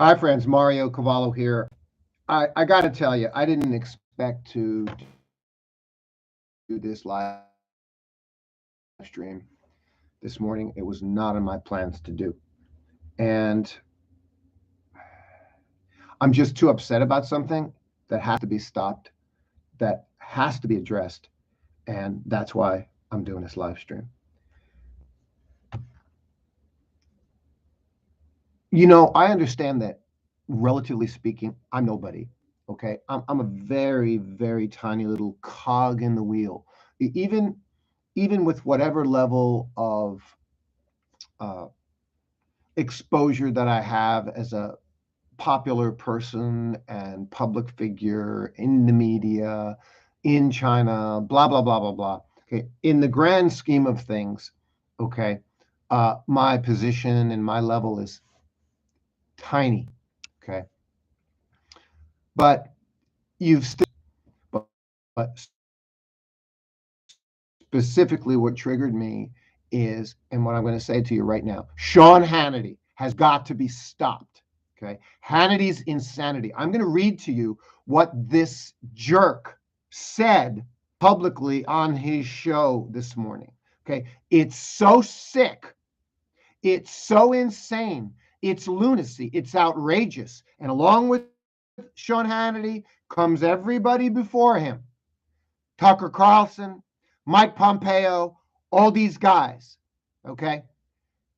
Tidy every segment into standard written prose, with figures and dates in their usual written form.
Hi, friends. Mario Cavallo here. I got to tell you, I didn't expect to do this live stream this morning. It was not in my plans to do. And I'm just too upset about something that has to be stopped, that has to be addressed. And that's why I'm doing this live stream. I understand that, relatively speaking, I'm nobody. Okay. I'm a very, very tiny little cog in the wheel. Even with whatever level of uh, exposure that I have as a popular person and public figure in the media, in China, blah, blah, blah, blah, blah. Okay. In the grand scheme of things, okay, my position and my level is tiny. Okay. But you've still, but specifically what triggered me is, and what I'm going to say to you right now, Sean Hannity has got to be stopped. Okay. Hannity's insanity. I'm going to read to you what this jerk said publicly on his show this morning. Okay. It's so sick. It's so insane. It's lunacy. It's outrageous. And along with Sean Hannity comes everybody before him. Tucker Carlson, Mike Pompeo, all these guys, okay?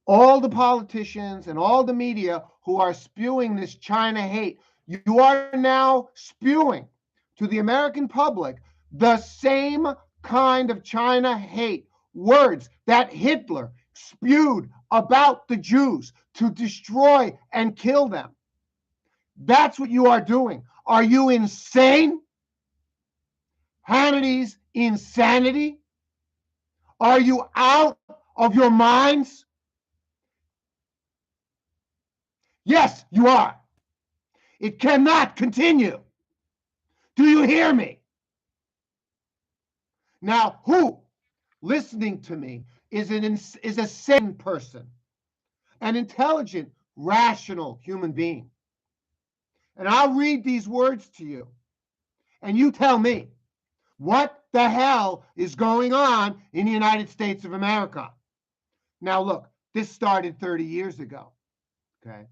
All the politicians and all the media who are spewing this China hate, you are now spewing to the American public the same kind of China hate words that Hitler spewed about the Jews to destroy and kill them. That's what you are doing. Are you insane? Hannity's insanity? Are you out of your minds? Yes, you are. It cannot continue. Do you hear me? Now, who listening to me is a sane person, an intelligent, rational human being? And I'll read these words to you, and you tell me what the hell is going on in the United States of America. Now, look, this started 30 years ago, okay?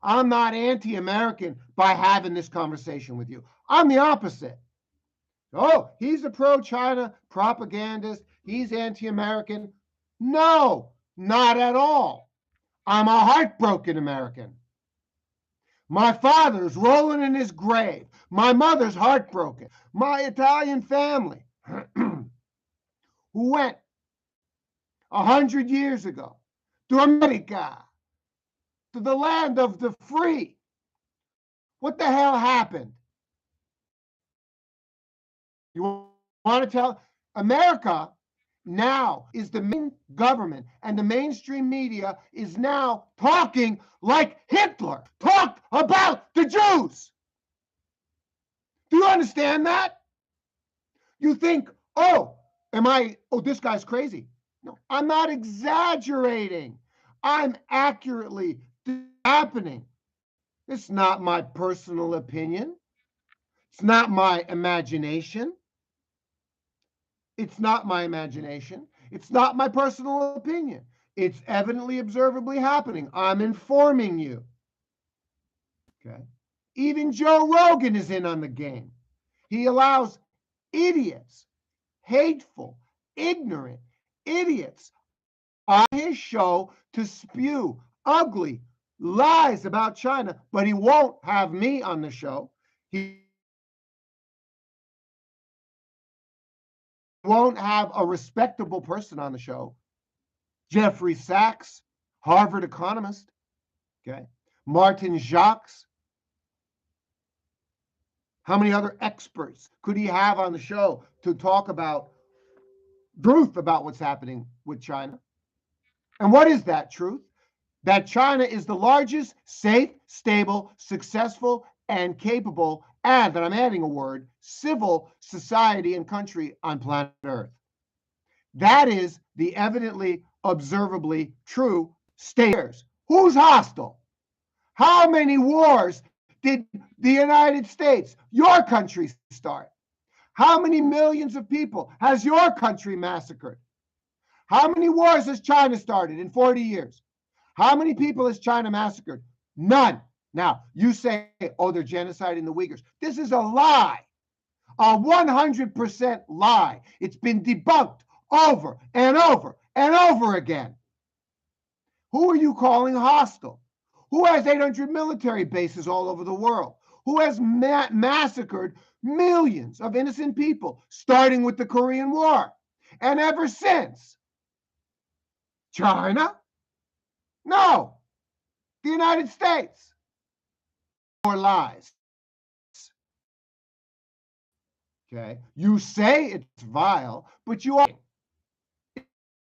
I'm not anti-American by having this conversation with you. I'm the opposite. Oh, he's a pro-China propagandist. He's anti-American. No, not at all. I'm a heartbroken American. My father's rolling in his grave. My mother's heartbroken. My Italian family who went 100 years ago to America, to the land of the free. What the hell happened? You want to tell? America now is the main government, and the mainstream media is now talking like Hitler talked about the Jews. Do you understand that? You think, oh, this guy's crazy. No, I'm not exaggerating. I'm accurately happening. It's not my personal opinion. It's not my imagination. It's not my imagination. It's not my personal opinion. It's evidently, observably happening. I'm informing you. Okay. Even Joe Rogan is in on the game. He allows idiots, hateful, ignorant idiots on his show to spew ugly lies about China, but he won't have me on the show. He won't have a respectable person on the show. Jeffrey Sachs, Harvard economist, okay? Martin Jacques. How many other experts could he have on the show to talk about truth about what's happening with China? And what is that truth? That China is the largest, safe, stable, successful, and capable, and I'm adding a word, civil society and country on planet Earth. That is the evidently, observably true state. Who's hostile? How many wars did the United States, your country, start? How many millions of people has your country massacred? How many wars has China started in 40 years? How many people has China massacred? None. Now, you say, oh, they're genociding the Uyghurs. This is a lie, a 100% lie. It's been debunked over and over and over again. Who are you calling hostile? Who has 800 military bases all over the world? Who has massacred millions of innocent people, starting with the Korean War? And ever since, China? No, the United States. More lies. Okay, you say it's vile, but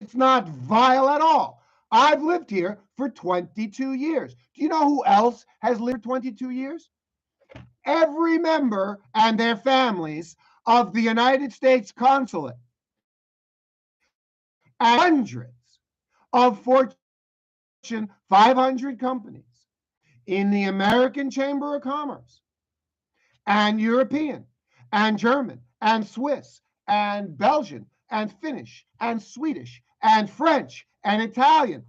it's not vile at all. I've lived here for 22 years. Do you know who else has lived 22 years? Every member and their families of the United States consulate and hundreds of Fortune 500 companies in the American Chamber of Commerce and European and German and Swiss and Belgian and Finnish and Swedish and French and Italian,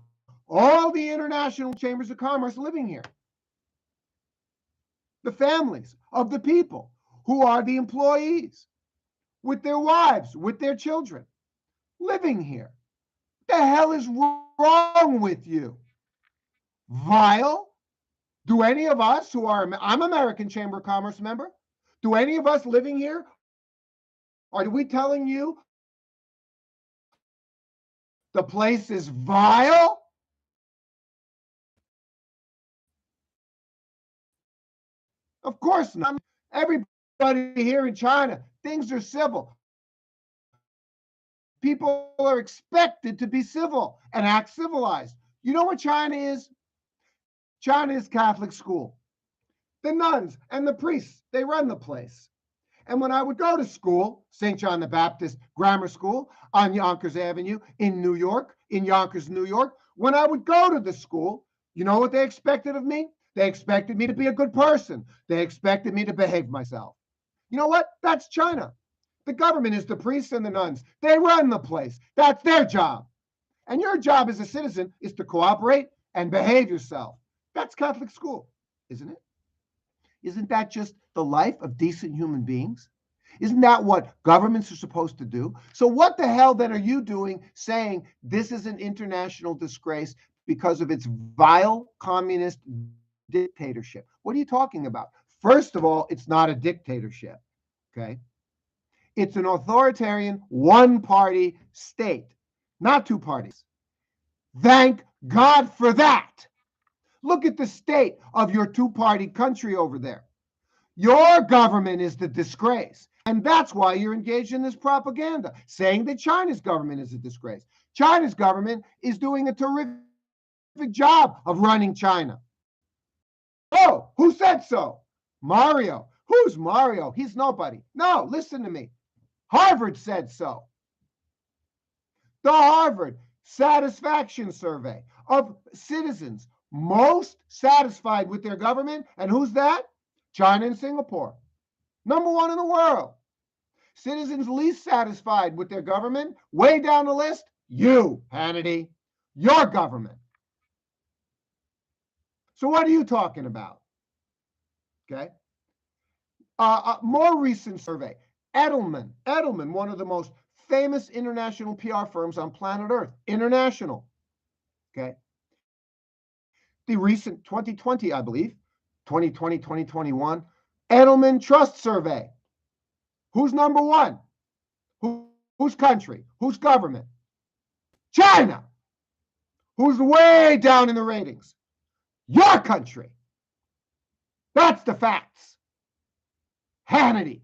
all the international chambers of commerce living here. The families of the people who are the employees, with their wives, with their children, living here. What the hell is wrong with you? Vile? Do any of us who are, I'm American Chamber of Commerce member, do any of us living here, are we telling you the place is vile? Of course not. Everybody here in China, things are civil. People are expected to be civil and act civilized. You know what China is? China is Catholic school. The nuns and the priests, they run the place. And when I would go to school, St. John the Baptist Grammar School on Yonkers Avenue in New York, in Yonkers, New York, when I would go to the school, you know what they expected of me? They expected me to be a good person. They expected me to behave myself. You know what? That's China. The government is the priests and the nuns. They run the place. That's their job. And your job as a citizen is to cooperate and behave yourself. That's Catholic school, isn't it? Isn't that just the life of decent human beings? Isn't that what governments are supposed to do? So what the hell then are you doing saying this is an international disgrace because of its vile communist dictatorship? What are you talking about? First of all, it's not a dictatorship, okay? It's an authoritarian one-party state, not two parties. Thank God for that. Look at the state of your two-party country over there. Your government is the disgrace. And that's why you're engaged in this propaganda, saying that China's government is a disgrace. China's government is doing a terrific job of running China. Oh, who said so? Mario. Who's Mario? He's nobody. No, listen to me. Harvard said so. The Harvard satisfaction survey of citizens most satisfied with their government. And who's that? China and Singapore. Number one in the world. Citizens least satisfied with their government, way down the list, you, Hannity, your government. So what are you talking about? Okay. More recent survey, Edelman, one of the most famous international PR firms on planet Earth, international. Okay. The recent 2020, I believe, 2020, 2021, Edelman Trust Survey. Who's number one? Whose country? Whose government? China. Who's way down in the ratings? Your country. That's the facts. Hannity.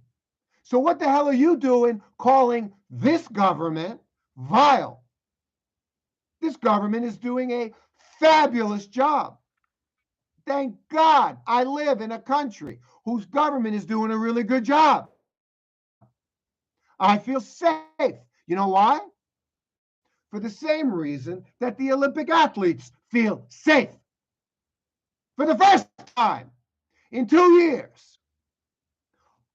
So what the hell are you doing calling this government vile? This government is doing a fabulous job. Thank God I live in a country whose government is doing a really good job. I feel safe. You know why? For the same reason that the Olympic athletes feel safe. For the first time in 2 years,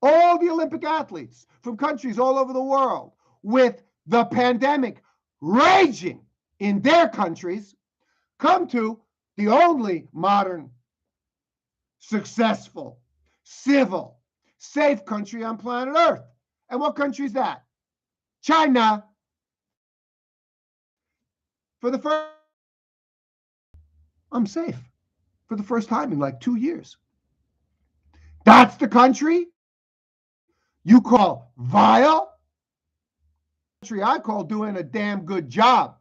all the Olympic athletes from countries all over the world, with the pandemic raging in their countries, come to the only modern, successful, civil, safe country on planet Earth. And what country is that? China. For the first, I'm safe for the first time in like 2 years. That's the country you call vile? Country I call doing a damn good job.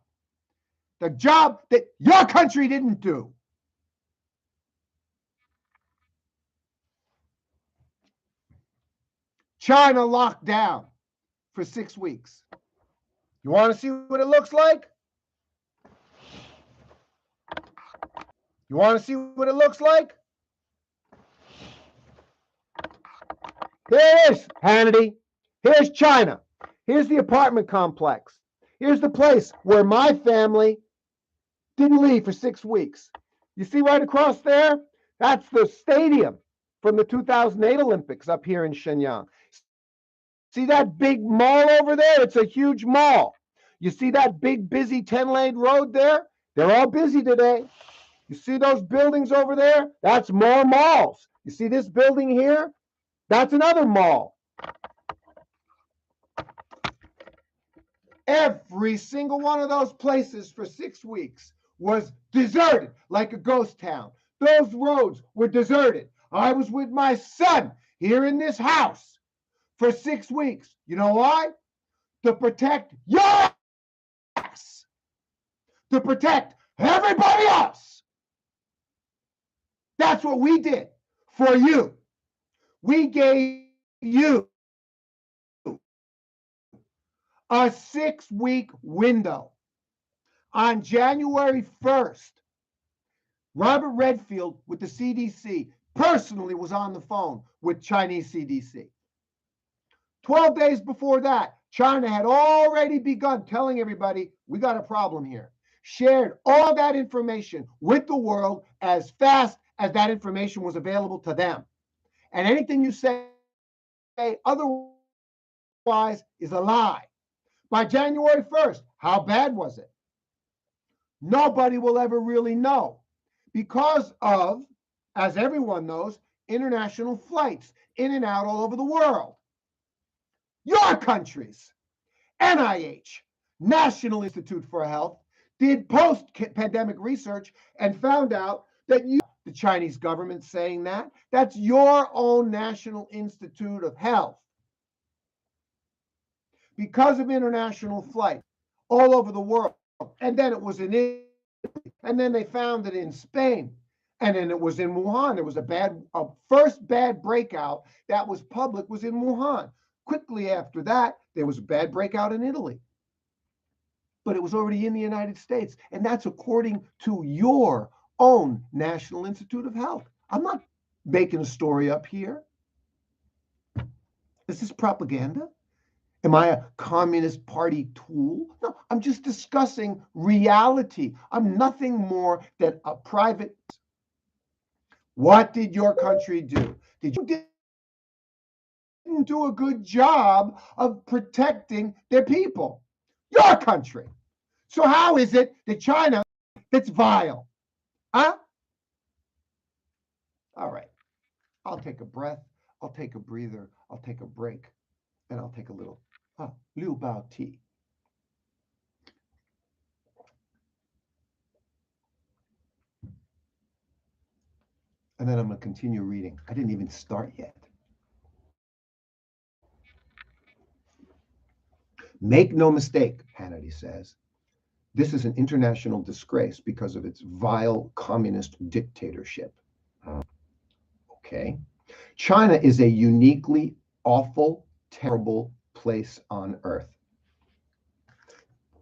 The job that your country didn't do. China locked down for 6 weeks. You want to see what it looks like? You want to see what it looks like? Here's Hannity. Here's China. Here's the apartment complex. Here's the place where my family didn't leave for 6 weeks. You see right across there? That's the stadium from the 2008 Olympics up here in Xinjiang. See that big mall over there? It's a huge mall. You see that big, busy 10-lane road there? They're all busy today. You see those buildings over there? That's more malls. You see this building here? That's another mall. Every single one of those places for 6 weeks was deserted like a ghost town. Those roads were deserted. I was with my son here in this house for 6 weeks. You know why? To protect your ass. To protect everybody else. That's what we did for you. We gave you a 6-week window. On January 1st, Robert Redfield with the CDC personally was on the phone with Chinese CDC. 12 days before that, China had already begun telling everybody, we got a problem here. Shared all that information with the world as fast as that information was available to them. And anything you say otherwise is a lie. By January 1st, how bad was it? Nobody will ever really know because of, as everyone knows, international flights in and out all over the world. Your countries, NIH, National Institute for Health, did post-pandemic research and found out that the Chinese government saying that's your own National Institute of Health. Because of international flight all over the world. And then it was in Italy. And then they found it in Spain. And then it was in Wuhan. There was a first bad breakout that was public was in Wuhan. Quickly after that, there was a bad breakout in Italy. But it was already in the United States. And that's according to your own National Institute of Health. I'm not making a story up here. Is this propaganda? Am I a Communist Party tool? No, I'm just discussing reality. I'm nothing more than a private. What did your country do? Didn't do a good job of protecting their people. Your country. So how is it that China, that's vile? Huh? All right. I'll take a breath. I'll take a breather. I'll take a break. And I'll take a little Liu Bao tea. And then I'm going to continue reading. I didn't even start yet. Make no mistake, Hannity says, this is an international disgrace because of its vile communist dictatorship. Okay. China is a uniquely awful, terrible place on earth.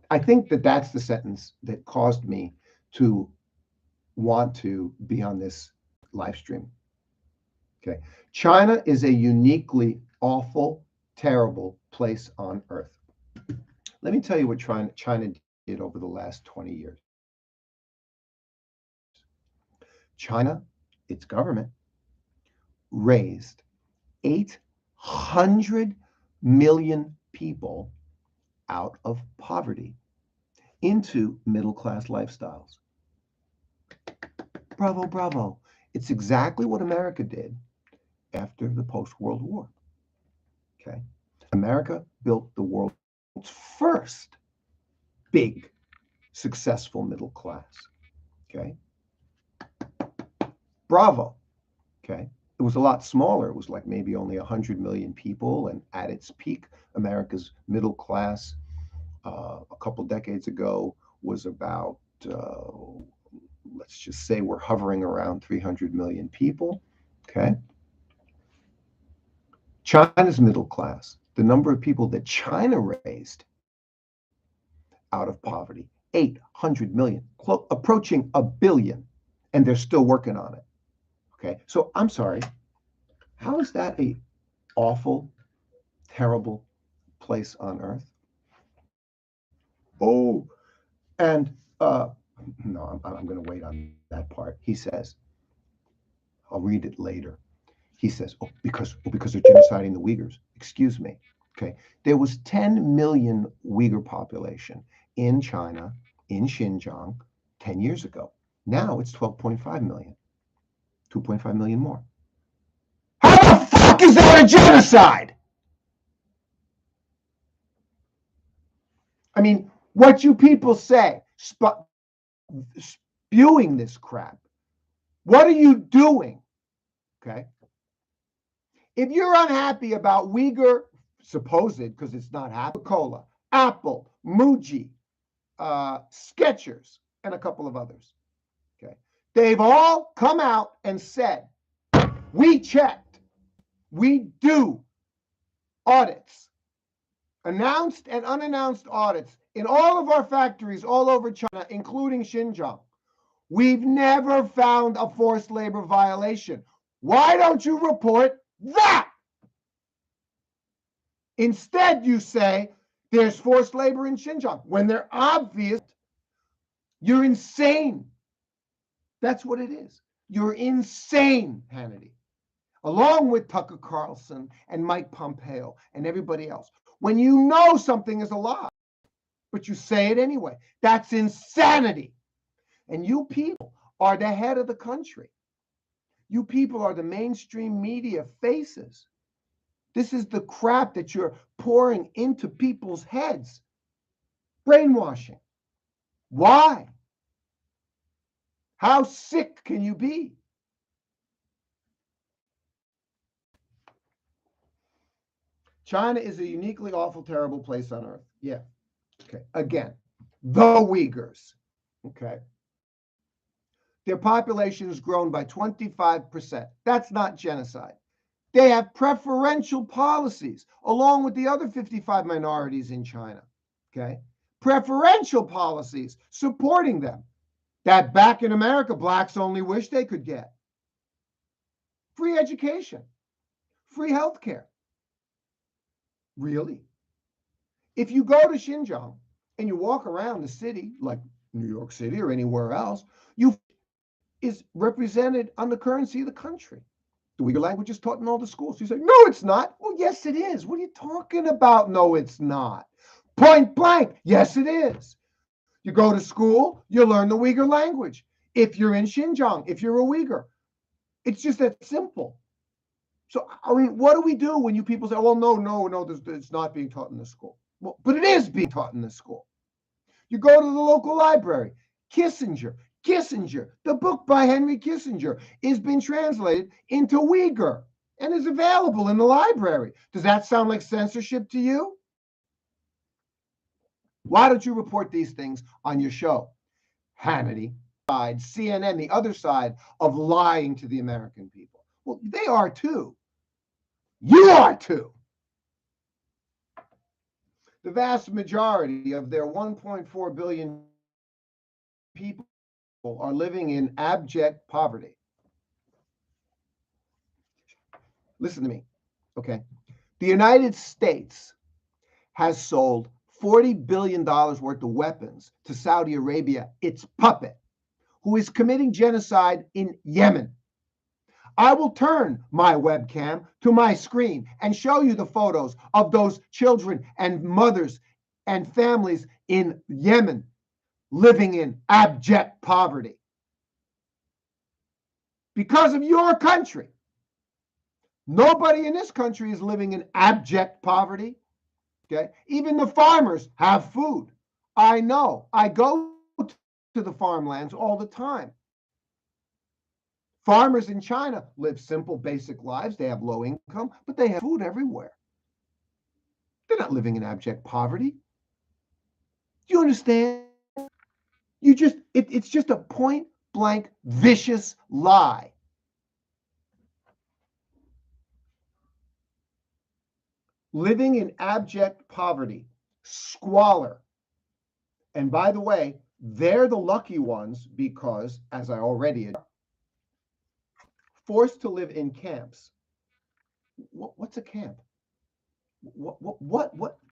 I think that's the sentence that caused me to want to be on this live stream. Okay. China is a uniquely awful, terrible place on earth. Let me tell you what China did over the last 20 years. China its government, raised 800 million people out of poverty into middle-class lifestyles. Bravo, bravo. It's exactly what America did after the post-World War. Okay. America built the world's first big, successful middle class. Okay. Bravo. Okay. It was a lot smaller. It was like maybe only 100 million people. And at its peak, America's middle class a couple decades ago was about, let's just say we're hovering around 300 million people. Okay. China's middle class, the number of people that China raised out of poverty, 800 million, approaching a billion, and they're still working on it. Okay, so I'm sorry, how is that a awful, terrible place on earth? Oh, and no, I'm going to wait on that part. He says, I'll read it later. He says, because they're genociding the Uyghurs. Excuse me. Okay, there was 10 million Uyghur population in China, in Xinjiang, 10 years ago. Now it's 12.5 million, 2.5 million more. How the fuck is that a genocide? I mean, what you people say, spewing this crap, what are you doing? Okay. If you're unhappy about Uyghur, supposed, because it's not Coca-Cola, Apple, Muji, Skechers, and a couple of others. Okay, they've all come out and said, we checked, we do audits, announced and unannounced audits in all of our factories all over China, including Xinjiang. We've never found a forced labor violation. Why don't you report that? Instead, you say there's forced labor in Xinjiang when they're obvious. You're insane. That's what it is. You're insane, Hannity, along with Tucker Carlson and Mike Pompeo and everybody else. When you know something is a lie, but you say it anyway, that's insanity. And you people are the head of the country. You people are the mainstream media faces. This is the crap that you're pouring into people's heads. Brainwashing. Why? How sick can you be? China is a uniquely awful, terrible place on earth. Yeah. Okay. Again, the Uyghurs. Okay. Their population has grown by 25%. That's not genocide. They have preferential policies along with the other 55 minorities in China. Okay. Preferential policies supporting them that back in America, blacks only wish they could get. Free education, free health care. Really? If you go to Xinjiang and you walk around the city, like New York City or anywhere else, is represented on the currency of the country. The Uyghur language is taught in all the schools. You say, no, it's not. Well, yes, it is. What are you talking about? No, it's not. Point blank. Yes, it is. You go to school, you learn the Uyghur language. If you're in Xinjiang, if you're a Uyghur, it's just that simple. So, I mean, what do we do when you people say, well, no, it's not being taught in the school? Well, but it is being taught in the school. You go to the local library. Kissinger, the book by Henry Kissinger, is being translated into Uyghur and is available in the library. Does that sound like censorship to you? Why don't you report these things on your show? Hannity, CNN, the other side of lying to the American people. Well, they are too. You are too. The vast majority of their 1.4 billion people are living in abject poverty. Listen to me, okay? The United States has sold $40 billion worth of weapons to Saudi Arabia, its puppet, who is committing genocide in Yemen. I will turn my webcam to my screen and show you the photos of those children and mothers and families in Yemen living in abject poverty because of your country. Nobody in this country is living in abject poverty. Okay, even the farmers have food. I know. I go to the farmlands all the time. Farmers in China live simple, basic lives. They have low income, but they have food everywhere. They're not living in abject poverty. Do you understand? It's just a point blank, vicious lie. Living in abject poverty, squalor. And by the way, they're the lucky ones because, as I already forced to live in camps. What's a camp? What